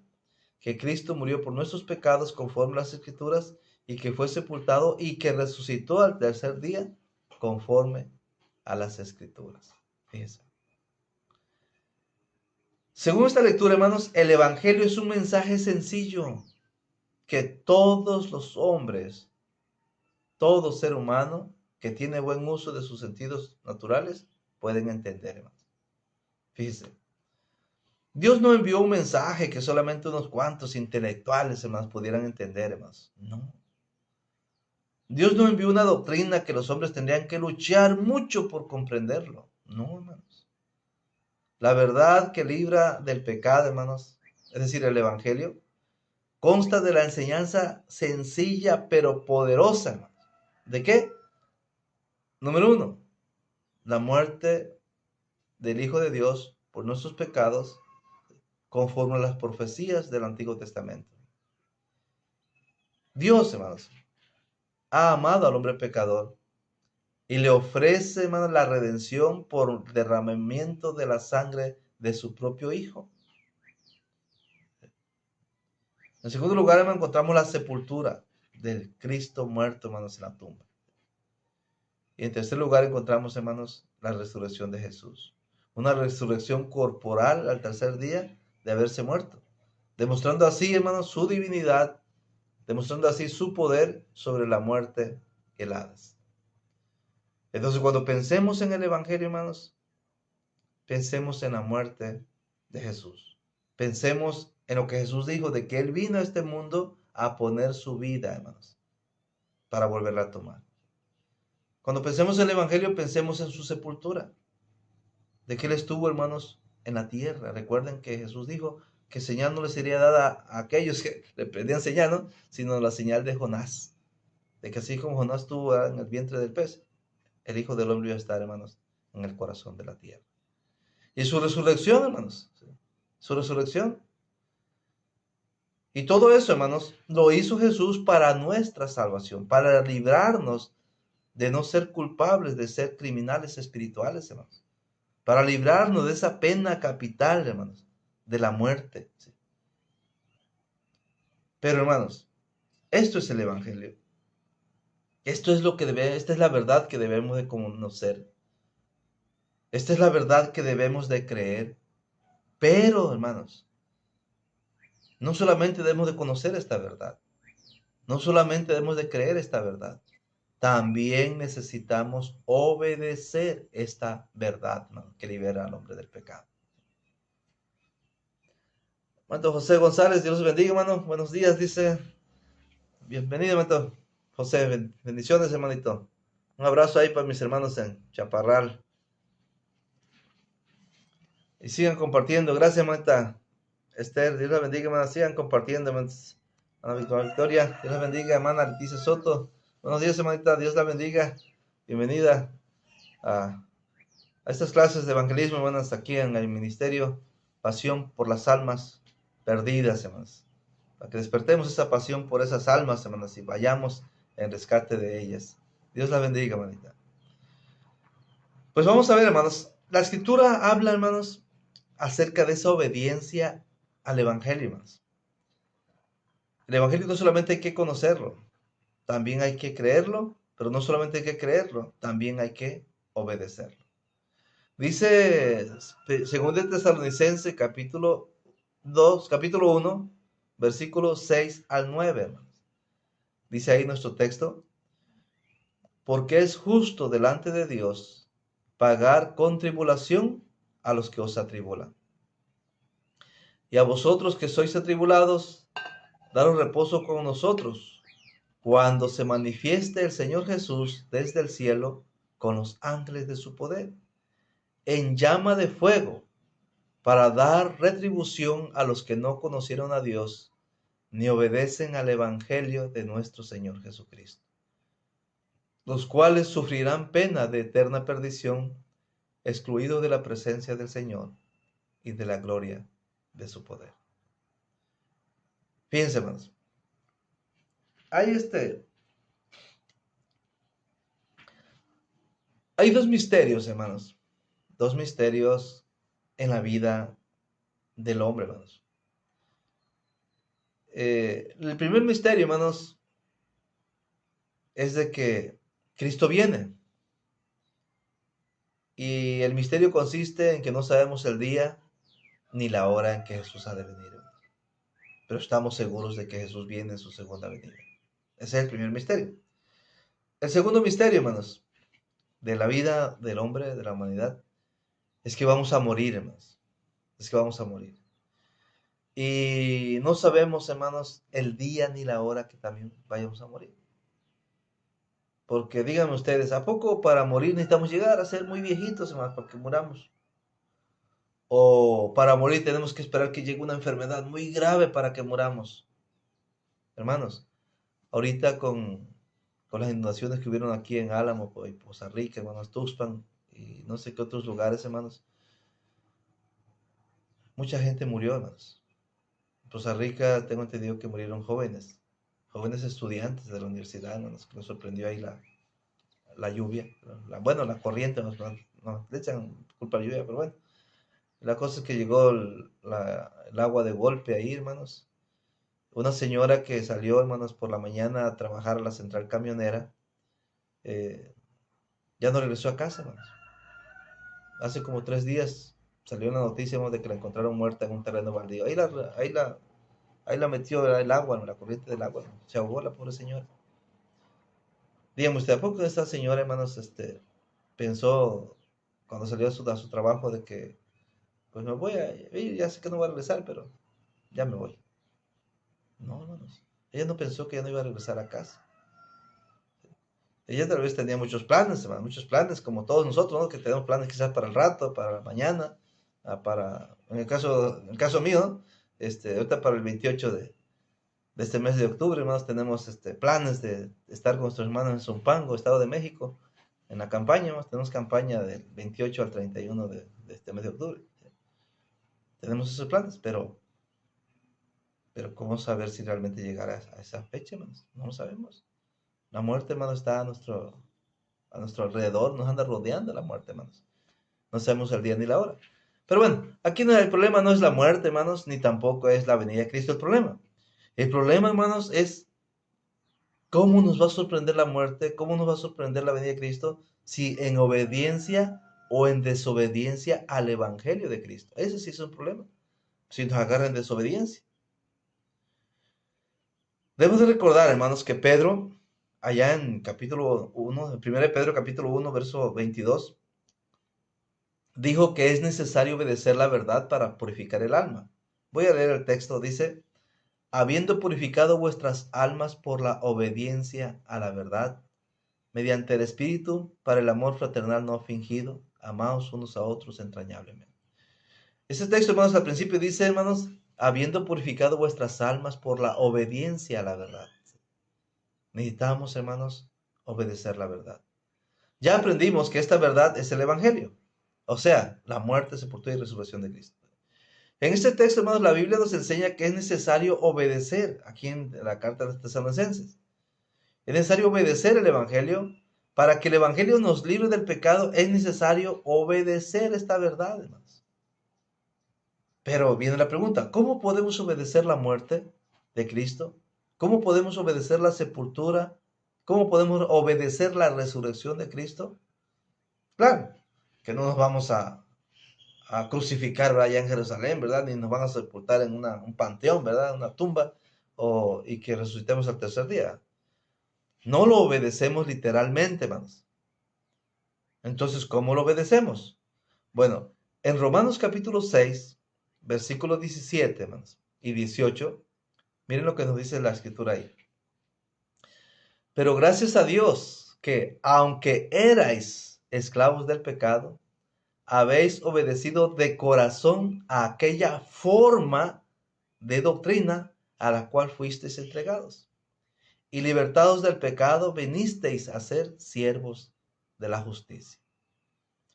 que Cristo murió por nuestros pecados conforme a las Escrituras, y que fue sepultado y que resucitó al tercer día conforme a las Escrituras. Fíjense. Según esta lectura, hermanos, el Evangelio es un mensaje sencillo que todos los hombres, todo ser humano que tiene buen uso de sus sentidos naturales, pueden entender, hermanos. Fíjense. Dios no envió un mensaje que solamente unos cuantos intelectuales, hermanos, pudieran entender, hermanos. No. Dios no envió una doctrina que los hombres tendrían que luchar mucho por comprenderlo. No, hermanos. La verdad que libra del pecado, hermanos, es decir, el Evangelio, consta de la enseñanza sencilla pero poderosa, hermanos. ¿De qué? Número 1, la muerte del Hijo de Dios por nuestros pecados conforme a las profecías del Antiguo Testamento. Dios, hermanos, ha amado al hombre pecador y le ofrece, hermanos, la redención por derramamiento de la sangre de su propio Hijo. En segundo lugar, hermanos, encontramos la sepultura del Cristo muerto, hermanos, en la tumba. Y en tercer lugar encontramos, hermanos, la resurrección de Jesús. Una resurrección corporal al tercer día de haberse muerto. Demostrando así, hermanos, su divinidad, demostrando así su poder sobre la muerte y el Hades. Entonces, cuando pensemos en el Evangelio, hermanos, pensemos en la muerte de Jesús. Pensemos en lo que Jesús dijo de que Él vino a este mundo a poner su vida, hermanos, para volverla a tomar. Cuando pensemos en el Evangelio, pensemos en su sepultura, de que Él estuvo, hermanos, en la tierra. Recuerden que Jesús dijo que señal no les sería dada a aquellos que le pedían señal, ¿no? Sino la señal de Jonás. De que así como Jonás estuvo en el vientre del pez, el Hijo del Hombre iba a estar, hermanos, en el corazón de la tierra. Y su resurrección, hermanos, ¿sí? Su resurrección. Y todo eso, hermanos, lo hizo Jesús para nuestra salvación, para librarnos de no ser culpables, de ser criminales espirituales, hermanos. Para librarnos de esa pena capital, hermanos, de la muerte. ¿Sí? Pero, hermanos, esto es el Evangelio. Esto es lo que esta es la verdad que debemos de conocer. Esta es la verdad que debemos de creer. Pero, hermanos, no solamente debemos de conocer esta verdad. No solamente debemos de creer esta verdad. También necesitamos obedecer esta verdad, hermano, que libera al hombre del pecado. Hermano José González, Dios los bendiga, hermano. Buenos días, dice. Bienvenido, hermano José. Bendiciones, hermanito. Un abrazo ahí para mis hermanos en Chaparral. Y sigan compartiendo. Gracias, hermanita Esther. Dios la bendiga, hermana. Sigan compartiendo, hermanos. Hermana Victoria. Dios la bendiga, hermana Leticia Soto. Buenos días, hermanita. Dios la bendiga. Bienvenida a estas clases de evangelismo, hermanas, aquí en el ministerio Pasión por las Almas Perdidas, hermanas. Para que despertemos esa pasión por esas almas, hermanas, y vayamos en rescate de ellas. Dios la bendiga, hermanita. Pues vamos a ver, hermanos. La escritura habla, hermanos, acerca de esa obediencia al evangelio, hermanos. El evangelio no solamente hay que conocerlo, también hay que creerlo, pero no solamente hay que creerlo, también hay que obedecerlo. Dice, según de Tesalonicense, capítulo 1, versículos 6 al 9, hermanos. Dice ahí nuestro texto, porque es justo delante de Dios pagar con tribulación a los que os atribulan. Y a vosotros que sois atribulados, daros reposo con nosotros, cuando se manifieste el Señor Jesús desde el cielo con los ángeles de su poder, en llama de fuego, para dar retribución a los que no conocieron a Dios, ni obedecen al Evangelio de nuestro Señor Jesucristo, los cuales sufrirán pena de eterna perdición, excluidos de la presencia del Señor y de la gloria de su poder. Fíjense, hermanos, hay dos misterios, hermanos, dos misterios en la vida del hombre, hermanos. El primer misterio, hermanos, es de que Cristo viene. Y el misterio consiste en que no sabemos el día ni la hora en que Jesús ha de venir. Pero estamos seguros de que Jesús viene en su segunda venida. Ese es el primer misterio. El segundo misterio, hermanos, de la vida del hombre, de la humanidad, es que vamos a morir, hermanos. Es que vamos a morir. Y no sabemos, hermanos, el día ni la hora que también vayamos a morir. Porque díganme ustedes, ¿a poco para morir necesitamos llegar a ser muy viejitos, hermanos, para que muramos? O para morir tenemos que esperar que llegue una enfermedad muy grave para que muramos. Hermanos, ahorita con las inundaciones que hubieron aquí en Álamo, y Poza Rica, hermanos, Tuxpan y no sé qué otros lugares, hermanos, mucha gente murió, hermanos. En Poza Rica tengo entendido que murieron jóvenes. jóvenes estudiantes de la universidad, hermanos, que nos sorprendió ahí la lluvia, bueno, la corriente, no le echan culpa a la lluvia, pero bueno, la cosa es que llegó el agua de golpe ahí, hermanos. Una señora que salió, hermanos, por la mañana a trabajar a la central camionera, eh, ya no regresó a casa, hermanos. Hace como 3 días salió una noticia, hermanos, de que la encontraron muerta en un terreno baldío. Ahí la metió el agua, la corriente del agua, ¿no? Se ahogó la pobre señora. Dígame usted, ¿a poco esta señora, hermanos, pensó cuando salió a su trabajo de que, pues me voy a ir, ya sé que no voy a regresar, pero ya me voy? No, hermanos. Ella no pensó que ya no iba a regresar a casa. Ella tal vez tenía muchos planes, hermano, muchos planes, como todos nosotros, ¿no? Que tenemos planes quizás para el rato, para mañana, en el caso mío, ¿no? Ahorita para el 28 de este mes de octubre, hermanos, tenemos planes de estar con nuestros hermanos en Zumpango, Estado de México, en la campaña, hermanos. Tenemos campaña del 28 al 31 de este mes de octubre. Tenemos esos planes, pero ¿cómo saber si realmente llegará a esa fecha, hermanos? No lo sabemos. La muerte, hermano, está a nuestro alrededor, nos anda rodeando la muerte, hermanos. No sabemos el día ni la hora. Pero bueno, aquí el problema no es la muerte, hermanos, ni tampoco es la venida de Cristo el problema, hermanos, es cómo nos va a sorprender la muerte, cómo nos va a sorprender la venida de Cristo, si en obediencia o en desobediencia al Evangelio de Cristo. Ese sí es un problema, si nos agarra en desobediencia. Debemos de recordar, hermanos, que Pedro, allá en capítulo 1, en 1 Pedro capítulo 1, verso 22, dijo que es necesario obedecer la verdad para purificar el alma. Voy a leer el texto, dice, habiendo purificado vuestras almas por la obediencia a la verdad, mediante el Espíritu, para el amor fraternal no fingido, amaos unos a otros entrañablemente. Este texto, hermanos, al principio dice, hermanos, habiendo purificado vuestras almas por la obediencia a la verdad. Necesitamos, hermanos, obedecer la verdad. Ya aprendimos que esta verdad es el Evangelio, o sea, la muerte, sepultura y resurrección de Cristo. En este texto, hermanos, la Biblia nos enseña que es necesario obedecer, aquí en la carta de los Tesalonicenses. Es necesario obedecer el Evangelio. Para que el Evangelio nos libre del pecado, es necesario obedecer esta verdad, hermanos. Pero viene la pregunta, ¿cómo podemos obedecer la muerte de Cristo? ¿Cómo podemos obedecer la sepultura? ¿Cómo podemos obedecer la resurrección de Cristo? Claro, que no nos vamos a crucificar allá en Jerusalén, ¿verdad? Ni nos van a sepultar en un panteón, ¿verdad? Una tumba, y que resucitemos al tercer día. No lo obedecemos literalmente, hermanos. Entonces, ¿cómo lo obedecemos? Bueno, en Romanos capítulo 6, versículos 17, hermanos, y 18, miren lo que nos dice la escritura ahí. Pero gracias a Dios que, aunque erais esclavos del pecado, habéis obedecido de corazón a aquella forma de doctrina a la cual fuisteis entregados. Y libertados del pecado, vinisteis a ser siervos de la justicia.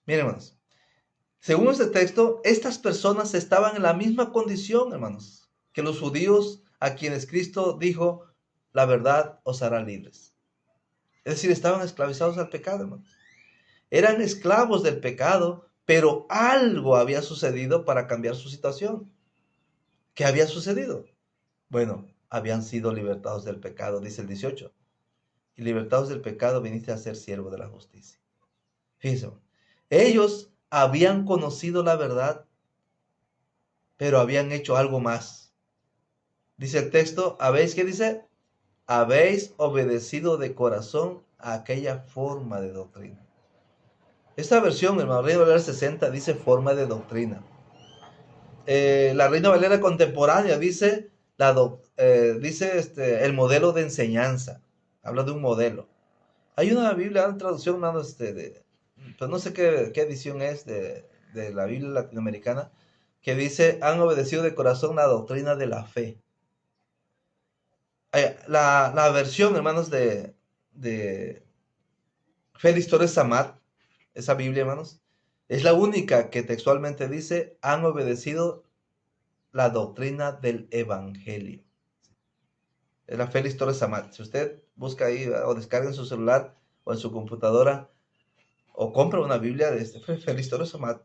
Miren, hermanos, según este texto, estas personas estaban en la misma condición, hermanos, que los judíos a quienes Cristo dijo, la verdad os hará libres. Es decir, estaban esclavizados al pecado, hermanos. Eran esclavos del pecado, pero algo había sucedido para cambiar su situación. ¿Qué había sucedido? Bueno, habían sido libertados del pecado, dice el 18. Y libertados del pecado viniste a ser siervo de la justicia. Fíjense, ellos habían conocido la verdad, pero habían hecho algo más. Dice el texto, ¿qué dice? Habéis obedecido de corazón a aquella forma de doctrina. Esta versión, hermano, Reina Valera 60 dice forma de doctrina. La Reina Valera contemporánea dice, el modelo de enseñanza. Habla de un modelo. Hay una Biblia, una traducción, hermano, pues no sé qué edición es de la Biblia latinoamericana, que dice, han obedecido de corazón la doctrina de la fe. La versión, hermanos, de Félix Torres Amat, esa Biblia, hermanos, es la única que textualmente dice, han obedecido la doctrina del Evangelio. Es la Félix Torres Amat. Si usted busca ahí o descarga en su celular o en su computadora o compra una Biblia de este Félix Torres Amat,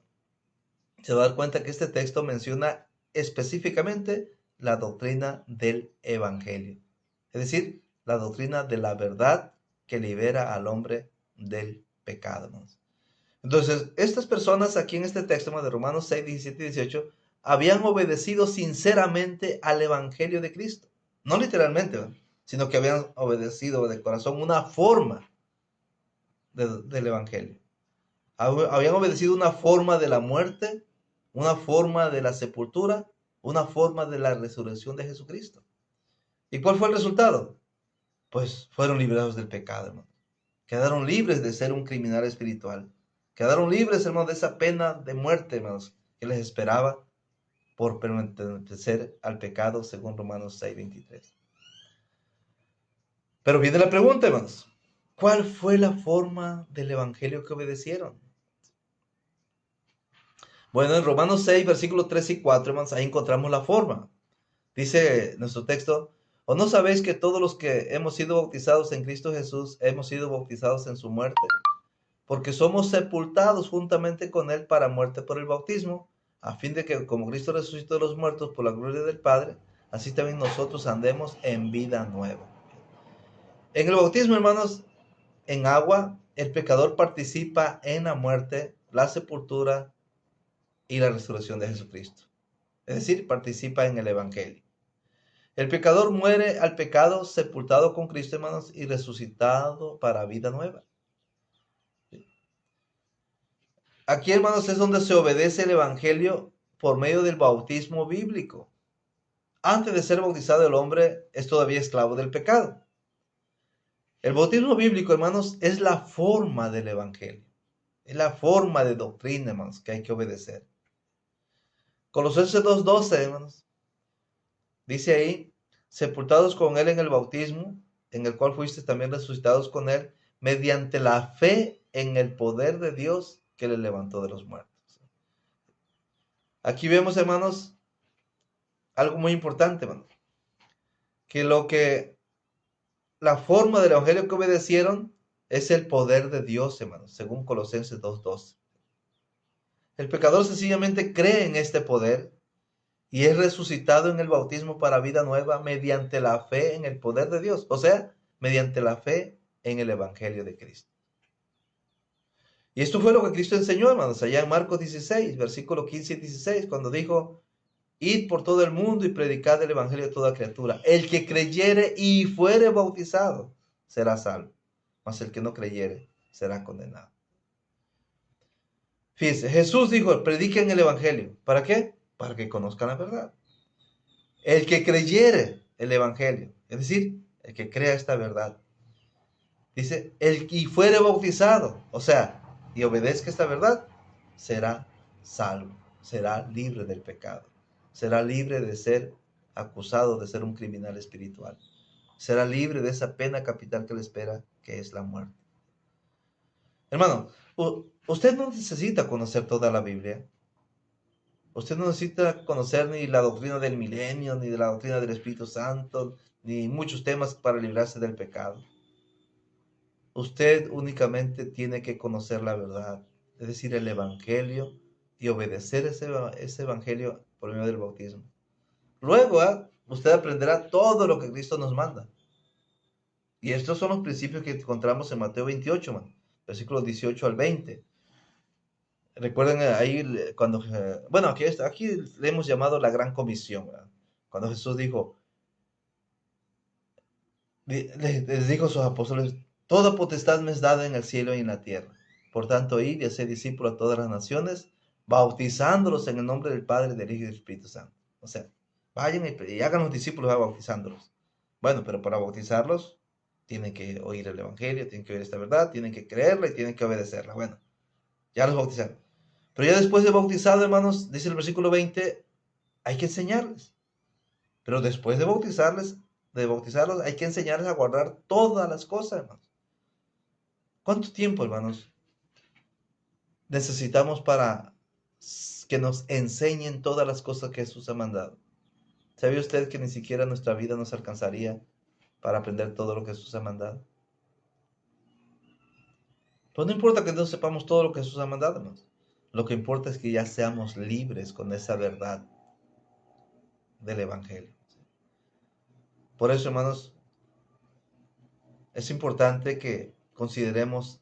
se va a dar cuenta que este texto menciona específicamente la doctrina del Evangelio. Es decir, la doctrina de la verdad que libera al hombre del pecado, hermanos. Entonces, estas personas aquí en este texto de Romanos 6, 17 y 18 habían obedecido sinceramente al Evangelio de Cristo. No literalmente, ¿verdad? Sino que habían obedecido de corazón una forma del Evangelio. Habían obedecido una forma de la muerte, una forma de la sepultura, una forma de la resurrección de Jesucristo. ¿Y cuál fue el resultado? Pues fueron liberados del pecado, hermano. Quedaron libres de ser un criminal espiritual. Quedaron libres, hermanos, de esa pena de muerte, hermanos, que les esperaba por pertenecer al pecado, según Romanos 6:23. Pero viene la pregunta, hermanos. ¿Cuál fue la forma del evangelio que obedecieron? Bueno, en Romanos 6, versículos 3 y 4, hermanos, ahí encontramos la forma. Dice nuestro texto: ¿o no sabéis que todos los que hemos sido bautizados en Cristo Jesús hemos sido bautizados en su muerte? Porque somos sepultados juntamente con él para muerte por el bautismo, a fin de que como Cristo resucitó de los muertos por la gloria del Padre, así también nosotros andemos en vida nueva. En el bautismo, hermanos, en agua, el pecador participa en la muerte, la sepultura y la resurrección de Jesucristo. Es decir, participa en el Evangelio. El pecador muere al pecado, sepultado con Cristo, hermanos, y resucitado para vida nueva. Aquí, hermanos, es donde se obedece el Evangelio por medio del bautismo bíblico. Antes de ser bautizado, el hombre es todavía esclavo del pecado. El bautismo bíblico, hermanos, es la forma del Evangelio. Es la forma de doctrina, hermanos, que hay que obedecer. Colosenses 2:12, hermanos, dice ahí: sepultados con él en el bautismo, en el cual fuiste también resucitados con él, mediante la fe en el poder de Dios que le levantó de los muertos. Aquí vemos, hermanos, algo muy importante, hermanos, que la forma del evangelio que obedecieron es el poder de Dios, hermanos, según Colosenses 2:12. El pecador sencillamente cree en este poder y es resucitado en el bautismo para vida nueva mediante la fe en el poder de Dios, o sea, mediante la fe en el evangelio de Cristo. Y esto fue lo que Cristo enseñó, hermanos, allá en Marcos 16, versículos 15 y 16, cuando dijo: id por todo el mundo y predicad el evangelio a toda criatura. El que creyere y fuere bautizado será salvo, mas el que no creyere será condenado. Fíjense, Jesús dijo: prediquen el evangelio. ¿Para qué? Para que conozcan la verdad. El que creyere el evangelio, es decir, el que crea esta verdad, dice, el que fuere bautizado, o sea, y obedezca esta verdad, será salvo, será libre del pecado, será libre de ser acusado de ser un criminal espiritual, será libre de esa pena capital que le espera, que es la muerte. Hermano, usted no necesita conocer toda la Biblia. Usted no necesita conocer ni la doctrina del milenio, ni de la doctrina del Espíritu Santo, ni muchos temas para librarse del pecado. Usted únicamente tiene que conocer la verdad, es decir, el Evangelio, y obedecer ese Evangelio por medio del bautismo. Luego, usted aprenderá todo lo que Cristo nos manda. Y estos son los principios que encontramos en Mateo 28, versículos 18 al 20. Recuerden ahí cuando, bueno, aquí le hemos llamado la gran comisión, ¿verdad? Cuando Jesús dijo, les dijo a sus apóstoles: toda potestad me es dada en el cielo y en la tierra. Por tanto, id y haced discípulos a todas las naciones, bautizándolos en el nombre del Padre, del Hijo y del Espíritu Santo. O sea, vayan y hagan los discípulos bautizándolos. Bueno, pero para bautizarlos tienen que oír el Evangelio, tienen que oír esta verdad, tienen que creerla y tienen que obedecerla. Bueno, ya los bautizaron. Pero ya después de bautizado, hermanos, dice el versículo 20, hay que enseñarles. Pero después de bautizarlos, hay que enseñarles a guardar todas las cosas, hermanos. ¿Cuánto tiempo, hermanos, necesitamos para que nos enseñen todas las cosas que Jesús ha mandado? ¿Sabía usted que ni siquiera nuestra vida nos alcanzaría para aprender todo lo que Jesús ha mandado. Pues no importa que no sepamos todo lo que Jesús ha mandado, hermanos. Lo que importa es que ya seamos libres con esa verdad del Evangelio. Por eso, hermanos, es importante que consideremos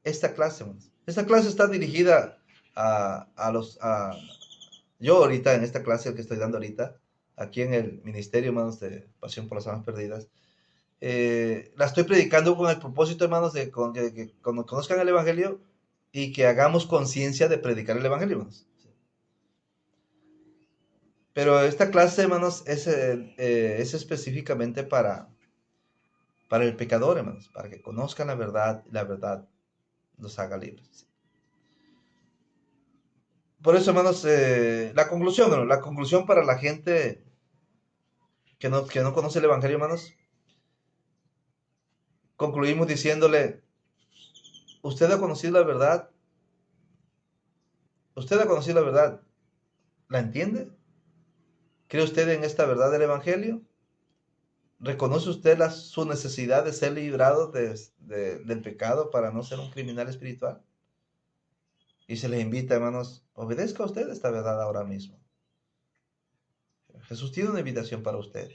esta clase, hermanos. Esta clase está dirigida yo ahorita en esta clase que estoy dando ahorita, aquí en el Ministerio, hermanos, de Pasión por las Almas Perdidas, la estoy predicando con el propósito, hermanos, de que conozcan el Evangelio y que hagamos conciencia de predicar el Evangelio, hermanos. Pero esta clase, hermanos, es específicamente para el pecador, hermanos, para que conozcan la verdad y la verdad los haga libres. Por eso, hermanos, la conclusión para la gente que no conoce el Evangelio, hermanos, concluimos diciéndole, usted ha conocido la verdad, usted ha conocido la verdad, ¿la entiende? ¿Cree usted en esta verdad del Evangelio? ¿Reconoce usted su necesidad de ser librado del pecado para no ser un criminal espiritual? Y se les invita, hermanos, obedezca a usted esta verdad ahora mismo. Jesús tiene una invitación para usted.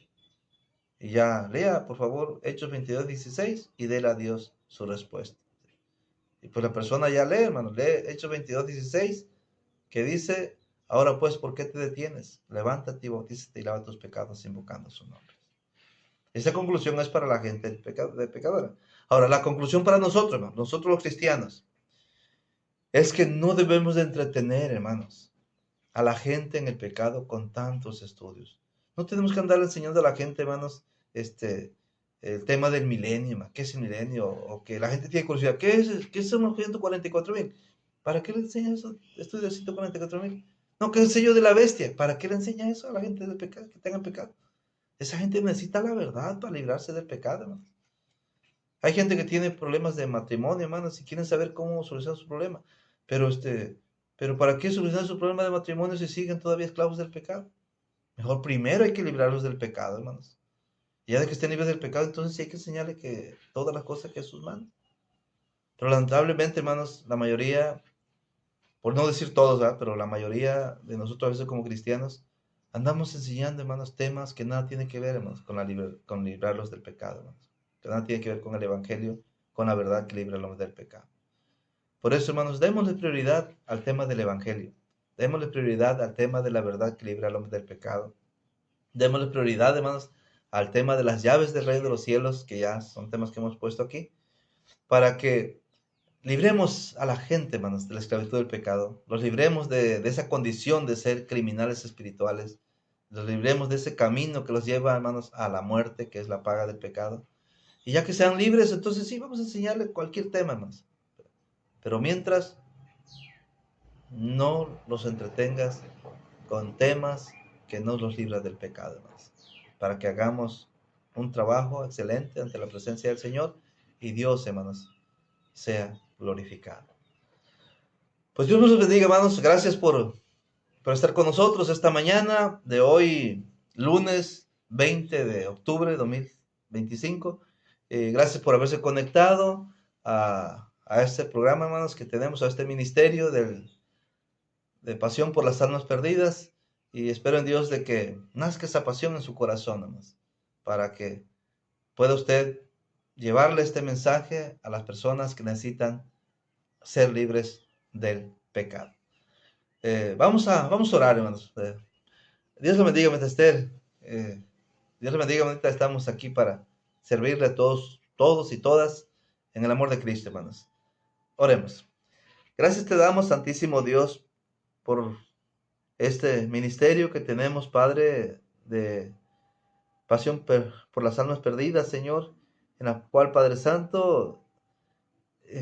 Y ya lea, por favor, Hechos 22:16 y déle a Dios su respuesta. Y pues la persona ya lee, hermano, lee Hechos 22:16, que dice, ahora pues, ¿por qué te detienes? Levántate y bautízate y lava tus pecados invocando su nombre. Esa conclusión es para la gente pecadora. Ahora, la conclusión para nosotros, hermano, nosotros los cristianos, es que no debemos de entretener, hermanos, a la gente en el pecado con tantos estudios. No tenemos que andar enseñando a la gente, hermanos, el tema del milenio, ¿qué es el milenio? O que la gente tiene curiosidad, ¿qué son los 144,000? ¿Para qué le enseña eso? Estudio de 144,000. No, ¿qué es el sello de la bestia? ¿Para qué le enseña eso a la gente del pecado, que tengan pecado? Esa gente necesita la verdad para librarse del pecado, hermanos. Hay gente que tiene problemas de matrimonio, hermanos, y quieren saber cómo solucionar su problema. Pero pero ¿para qué solucionar su problema de matrimonio si siguen todavía esclavos del pecado? Mejor primero hay que librarlos del pecado, hermanos. Y ya de que estén libres del pecado, entonces sí hay que enseñarle que todas las cosas que Jesús manda. Pero lamentablemente, hermanos, la mayoría, por no decir todos, ¿verdad? Pero la mayoría de nosotros a veces como cristianos, andamos enseñando, hermanos, temas que nada tienen que ver, hermanos, con librarlos del pecado, hermanos. Que nada tiene que ver con el Evangelio, con la verdad que libra al hombre del pecado. Por eso, hermanos, démosle prioridad al tema del Evangelio. Démosle prioridad al tema de la verdad que libra al hombre del pecado. Démosle prioridad, hermanos, al tema de las llaves del reino de los cielos, que ya son temas que hemos puesto aquí, para que libremos a la gente, hermanos, de la esclavitud del pecado. Los libremos de esa condición de ser criminales espirituales. Los libremos de ese camino que los lleva, hermanos, a la muerte, que es la paga del pecado. Y ya que sean libres, entonces sí, vamos a enseñarle cualquier tema, hermanos. Pero mientras, no los entretengas con temas que no los libran del pecado, hermanos. Para que hagamos un trabajo excelente ante la presencia del Señor y Dios, hermanos, sea glorificado. Pues Dios nos bendiga, hermanos. Gracias por estar con nosotros esta mañana de hoy, lunes 20 de octubre de 2025. Gracias por haberse conectado a este programa, hermanos, que tenemos, a este ministerio de pasión por las almas perdidas. Y espero en Dios de que nazca esa pasión en su corazón, hermanos, para que pueda usted llevarle este mensaje a las personas que necesitan ser libres del pecado. Vamos a orar, hermanos. Dios le bendiga, hermanita Esther. Dios le bendiga, hermanita. Estamos aquí para servirle a todos y todas en el amor de Cristo, hermanos. Oremos. Gracias te damos, Santísimo Dios, por este ministerio que tenemos, Padre, de pasión por las almas perdidas, Señor, en la cual, Padre Santo,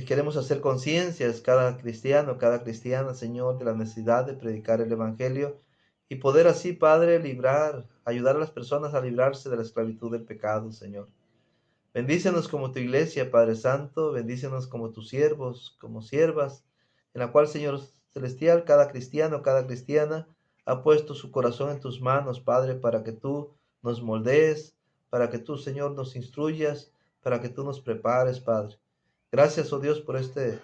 queremos hacer conciencias cada cristiano, cada cristiana, Señor, de la necesidad de predicar el Evangelio y poder así, Padre, ayudar a las personas a librarse de la esclavitud del pecado, Señor. Bendícenos como tu iglesia, Padre Santo, bendícenos como tus siervos, como siervas, en la cual, Señor celestial, cada cristiano, cada cristiana ha puesto su corazón en tus manos, Padre, para que tú nos moldees, para que tú, Señor, nos instruyas, para que tú nos prepares, Padre. Gracias, oh Dios, por este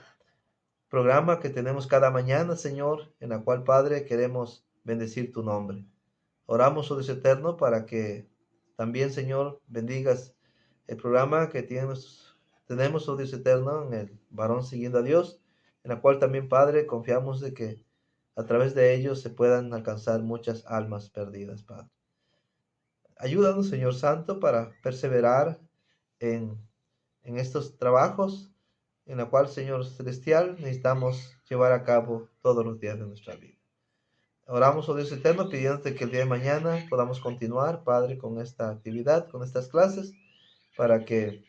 programa que tenemos cada mañana, Señor, en la cual, Padre, queremos bendecir tu nombre. Oramos, oh Dios eterno, para que también, Señor, bendigas el programa que tenemos, oh Dios eterno, en el varón siguiendo a Dios, en la cual también, Padre, confiamos de que a través de ellos se puedan alcanzar muchas almas perdidas, Padre. Ayúdanos, Señor Santo, para perseverar en, en estos trabajos, en la cual, Señor Celestial, necesitamos llevar a cabo todos los días de nuestra vida. Oramos, oh Dios eterno, pidiéndote que el día de mañana podamos continuar, Padre, con esta actividad, con estas clases, para que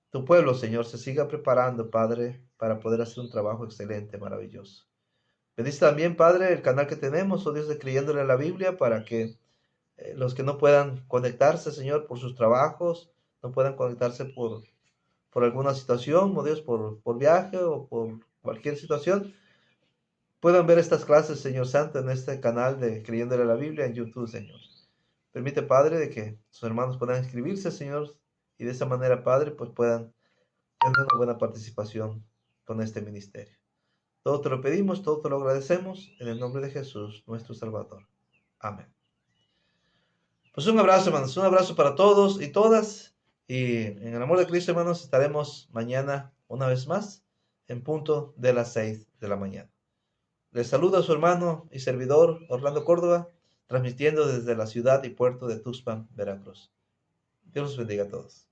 tu pueblo, Señor, se siga preparando, Padre, para poder hacer un trabajo excelente, maravilloso. Bendice también, Padre, el canal que tenemos, oh Dios, de Creyéndole a la Biblia, para que los que no puedan conectarse, Señor, por sus trabajos, no puedan conectarse por alguna situación, oh Dios, por viaje o por cualquier situación, puedan ver estas clases, Señor Santo, en este canal de Creyéndole a la Biblia en YouTube, Señor. Permite, Padre, de que sus hermanos puedan inscribirse, Señor, y de esa manera, Padre, pues puedan tener una buena participación con este ministerio. Todo te lo pedimos, todo te lo agradecemos, en el nombre de Jesús, nuestro Salvador. Amén. Pues un abrazo, hermanos, un abrazo para todos y todas. Y en el amor de Cristo, hermanos, estaremos mañana una vez más en punto de las 6 de la mañana. Les saluda a su hermano y servidor Orlando Córdoba, transmitiendo desde la ciudad y puerto de Tuxpan, Veracruz. Dios los bendiga a todos.